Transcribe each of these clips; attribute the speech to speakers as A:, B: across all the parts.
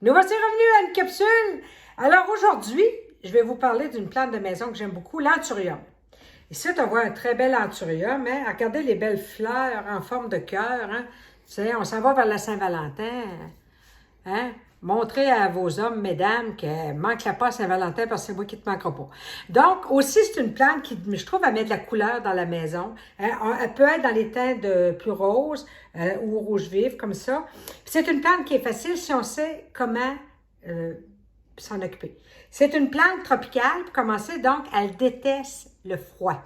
A: Nous voici revenus à une capsule. Alors aujourd'hui, je vais vous parler d'une plante de maison que j'aime beaucoup, l'anthurium. Ici, on voit un très bel anthurium. Hein? Regardez les belles fleurs en forme de cœur. Hein? Tu sais, on s'en va vers la Saint-Valentin. Hein? Montrez à vos hommes, mesdames, que manque-la pas à Saint-Valentin parce que c'est moi qui te manquera pas. Donc, aussi, c'est une plante qui, je trouve, elle met de la couleur dans la maison. Elle peut être dans les teintes de plus roses ou rouge vif, comme ça. C'est une plante qui est facile si on sait comment s'en occuper. C'est une plante tropicale, pour commencer, donc elle déteste le froid.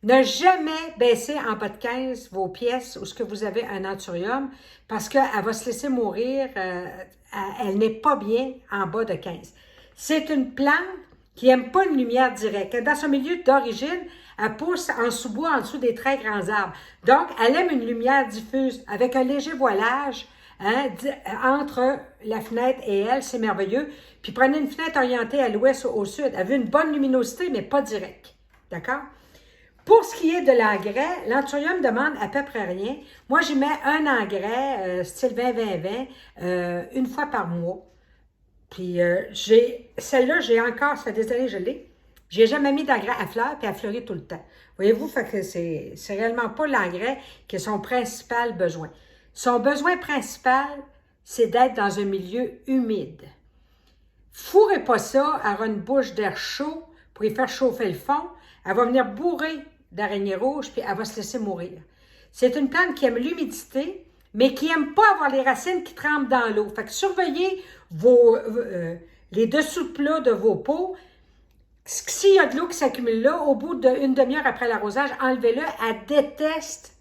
A: Ne jamais baisser en bas de 15 vos pièces où ce que vous avez un anthurium parce qu'elle va se laisser mourir. Elle n'est pas bien en bas de 15. C'est une plante qui n'aime pas une lumière directe. Dans son milieu d'origine, elle pousse en sous-bois, en dessous des très grands arbres. Donc, elle aime une lumière diffuse avec un léger voilage entre la fenêtre et elle. C'est merveilleux. Puis prenez une fenêtre orientée à l'ouest ou au sud. Elle veut une bonne luminosité, mais pas directe. D'accord? Pour ce qui est de l'engrais, l'anthurium demande à peu près rien. Moi, j'y mets un engrais, style 20-20-20, une fois par mois. Puis, celle-là, j'ai encore, ça fait des années que je l'ai. J'ai jamais mis d'engrais à fleurs, puis elle fleurit tout le temps. Voyez-vous, fait que c'est réellement pas l'engrais qui est son principal besoin. Son besoin principal, c'est d'être dans un milieu humide. Fourrez pas ça, elle aura une bouche d'air chaud pour y faire chauffer le fond. Elle va venir bourrer d'araignées rouges, puis elle va se laisser mourir. C'est une plante qui aime l'humidité, mais qui n'aime pas avoir les racines qui trempent dans l'eau. Fait que surveillez les dessous de plat de vos pots. S'il y a de l'eau qui s'accumule là, au bout d'une demi-heure après l'arrosage, enlevez-le. Elle déteste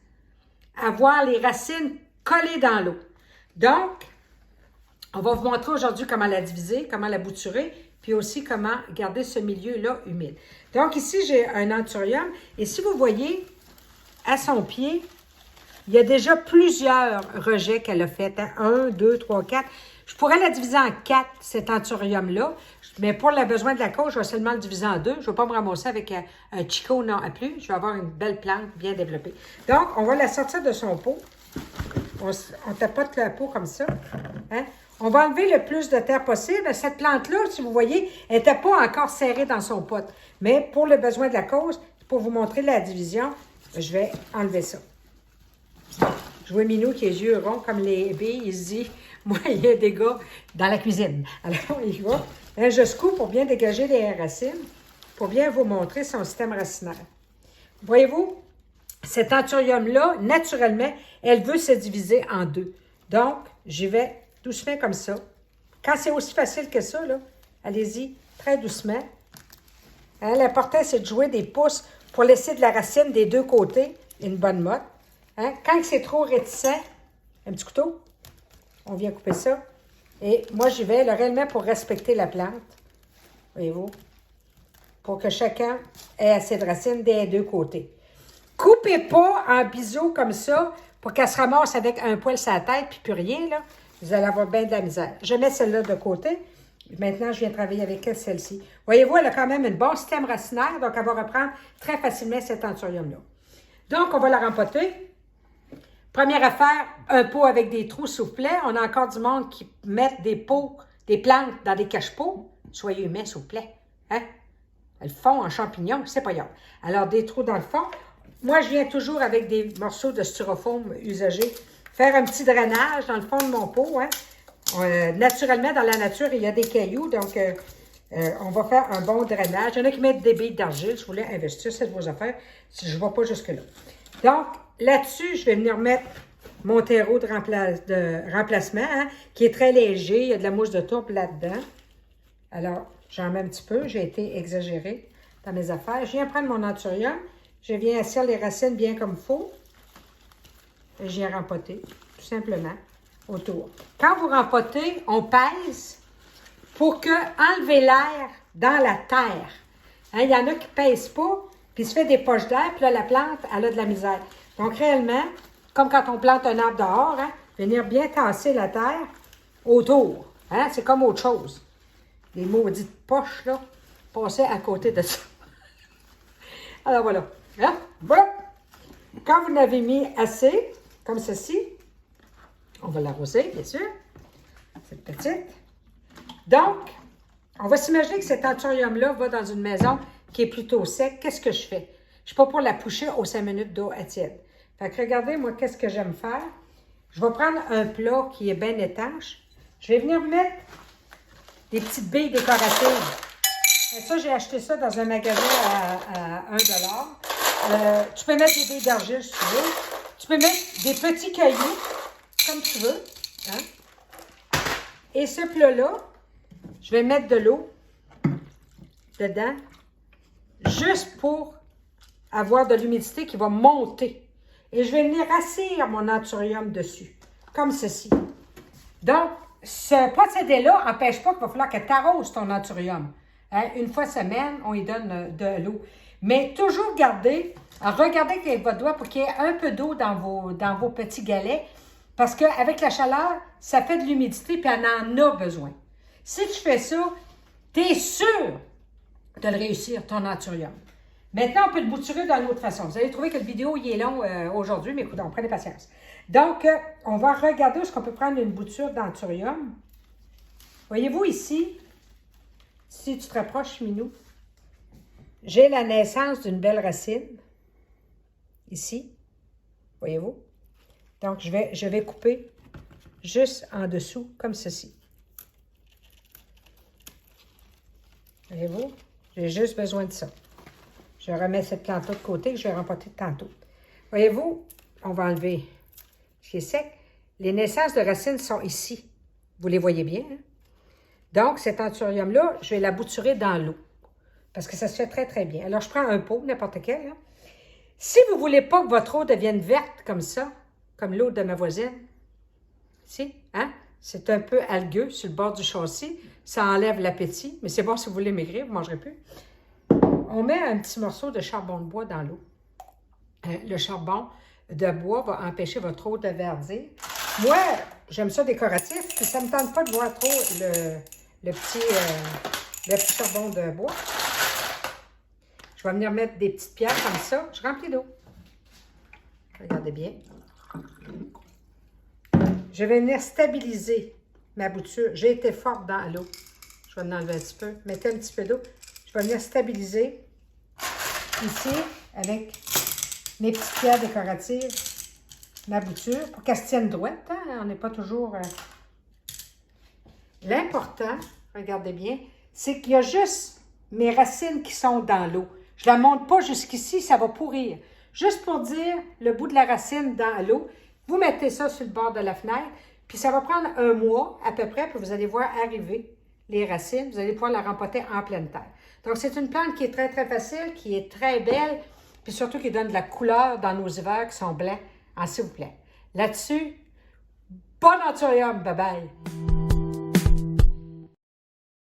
A: avoir les racines collées dans l'eau. Donc, on va vous montrer aujourd'hui comment la diviser, comment la bouturer, puis aussi comment garder ce milieu-là humide. Donc ici, j'ai un anthurium, et si vous voyez, à son pied, il y a déjà plusieurs rejets qu'elle a fait. 1, 2, 3, 4. Je pourrais la diviser en 4, cet anthurium-là, mais pour le besoin de la cause, je vais seulement le diviser en 2. Je ne vais pas me ramasser avec un chico non à plus. Je vais avoir une belle plante bien développée. Donc, on va la sortir de son pot. On tapote la peau comme ça. Hein? On va enlever le plus de terre possible. Cette plante-là, si vous voyez, elle n'était pas encore serrée dans son pot. Mais pour le besoin de la cause, pour vous montrer la division, je vais enlever ça. Je vois Minou qui a les yeux ronds comme les billes. Il se dit, moi, il y a des gars dans la cuisine. Alors, il y va. Là, je secoue pour bien dégager les racines, pour bien vous montrer son système racinaire. Voyez-vous, cet anthurium-là, naturellement, elle veut se diviser en deux. Donc, j'y vais doucement comme ça. Quand c'est aussi facile que ça, là, allez-y, très doucement. Hein, l'important, c'est de jouer des pouces pour laisser de la racine des deux côtés, une bonne motte. Hein? Quand c'est trop réticent, un petit couteau, on vient couper ça. Et moi, j'y vais là, réellement pour respecter la plante. Voyez-vous? Pour que chacun ait assez de racines des deux côtés. Coupez pas en biseau comme ça pour qu'elle se ramasse avec un poil sur la tête puis plus rien, là. Vous allez avoir bien de la misère. Je mets celle-là de côté. Maintenant, je viens travailler avec elle, celle-ci. Voyez-vous, elle a quand même un bon système racinaire, donc elle va reprendre très facilement cet anthurium-là. Donc, on va la rempoter. Première affaire, un pot avec des trous soufflets. On a encore du monde qui met des pots, des plantes dans des cache-pots. Soyez humains, s'il vous plaît. Hein? Elles font en champignons, c'est pas grave. Alors, des trous dans le fond. Moi, je viens toujours avec des morceaux de styrofoam usagés. Faire un petit drainage dans le fond de mon pot. Hein? Naturellement, dans la nature, il y a des cailloux, donc on va faire un bon drainage. Il y en a qui mettent des billes d'argile. Je voulais investir, c'est de vos affaires. Je ne vais pas jusque-là. Donc, là-dessus, je vais venir mettre mon terreau de remplacement, hein, qui est très léger. Il y a de la mousse de tourbe là-dedans. Alors, j'en mets un petit peu. J'ai été exagérée dans mes affaires. Je viens prendre mon anthurium. Je viens asseoir les racines bien comme il faut. Et je viens rempoter, tout simplement, autour. Quand vous rempotez, on pèse pour enlever l'air dans la terre. Hein, il y en a qui ne pèsent pas, puis il se fait des poches d'air, puis là, la plante, elle a de la misère. Donc, réellement, comme quand on plante un arbre dehors, hein, venir bien tasser la terre autour. Hein, c'est comme autre chose. Les maudites poches, là, passer à côté de ça. Alors, voilà. Hein? Voilà. Quand vous en avez mis assez, comme ceci, on va l'arroser, bien sûr. Cette petite. Donc, on va s'imaginer que cet anthurium-là va dans une maison qui est plutôt sec. Qu'est-ce que je fais? Je ne suis pas pour la pousser aux 5 minutes d'eau à tiède. Fait que regardez, moi, qu'est-ce que j'aime faire? Je vais prendre un plat qui est bien étanche. Je vais venir mettre des petites billes décoratives. Et ça, j'ai acheté ça dans un magasin à 1 $. Tu peux mettre des billes d'argile si tu veux. Tu peux mettre des petits cailloux, comme tu veux. Hein? Et ce plat-là, je vais mettre de l'eau dedans, juste pour avoir de l'humidité qui va monter. Et je vais venir assir mon anthurium dessus, comme ceci. Donc, ce procédé-là n'empêche pas qu'il va falloir que tu arroses ton anthurium. Hein? Une fois semaine, on y donne de l'eau. Mais toujours regardez avec votre doigt pour qu'il y ait un peu d'eau dans vos petits galets, parce qu'avec la chaleur, ça fait de l'humidité, puis on en a besoin. Si tu fais ça, tu es sûr de le réussir, ton anthurium. Maintenant, on peut le bouturer d'une autre façon. Vous allez trouver que le vidéo il est long aujourd'hui, mais écoutez, prenez patience. Donc, on va regarder où est-ce qu'on peut prendre une bouture d'anthurium. Voyez-vous ici, si tu te rapproches, Minou, j'ai la naissance d'une belle racine. Ici, voyez-vous? Donc, je vais couper juste en dessous, comme ceci. Voyez-vous? J'ai juste besoin de ça. Je remets cette plante-là de côté que je vais rempoter tantôt. Voyez-vous, on va enlever ce qui est sec. Les naissances de racines sont ici. Vous les voyez bien, hein? Donc, cet anthurium-là, je vais la bouturer dans l'eau. Parce que ça se fait très, très bien. Alors, je prends un pot, n'importe quel. Là. Si vous ne voulez pas que votre eau devienne verte comme ça, comme l'eau de ma voisine, ici, hein? C'est un peu algueux sur le bord du châssis. Ça enlève l'appétit, mais c'est bon si vous voulez maigrir, vous ne mangerez plus. On met un petit morceau de charbon de bois dans l'eau. Le charbon de bois va empêcher votre eau de verdir. Moi, j'aime ça décoratif, puis ça ne me tente pas de voir trop le petit charbon de bois. Je vais venir mettre des petites pierres comme ça. Je remplis d'eau. Regardez bien. Je vais venir stabiliser ma bouture. J'ai été forte dans l'eau. Je vais en enlever un petit peu. Mettez un petit peu d'eau. Je vais venir stabiliser ici avec mes petites pierres décoratives ma bouture pour qu'elle se tienne droite. Hein? On n'est pas toujours... L'important, regardez bien, c'est qu'il y a juste mes racines qui sont dans l'eau. Je ne la monte pas jusqu'ici, ça va pourrir. Juste pour dire le bout de la racine dans l'eau, vous mettez ça sur le bord de la fenêtre, puis ça va prendre 1 mois à peu près, puis vous allez voir arriver les racines. Vous allez pouvoir la rempoter en pleine terre. Donc, c'est une plante qui est très, très facile, qui est très belle, puis surtout qui donne de la couleur dans nos hivers qui sont blancs, s'il vous plaît. Là-dessus, bon anthurium, bye bye!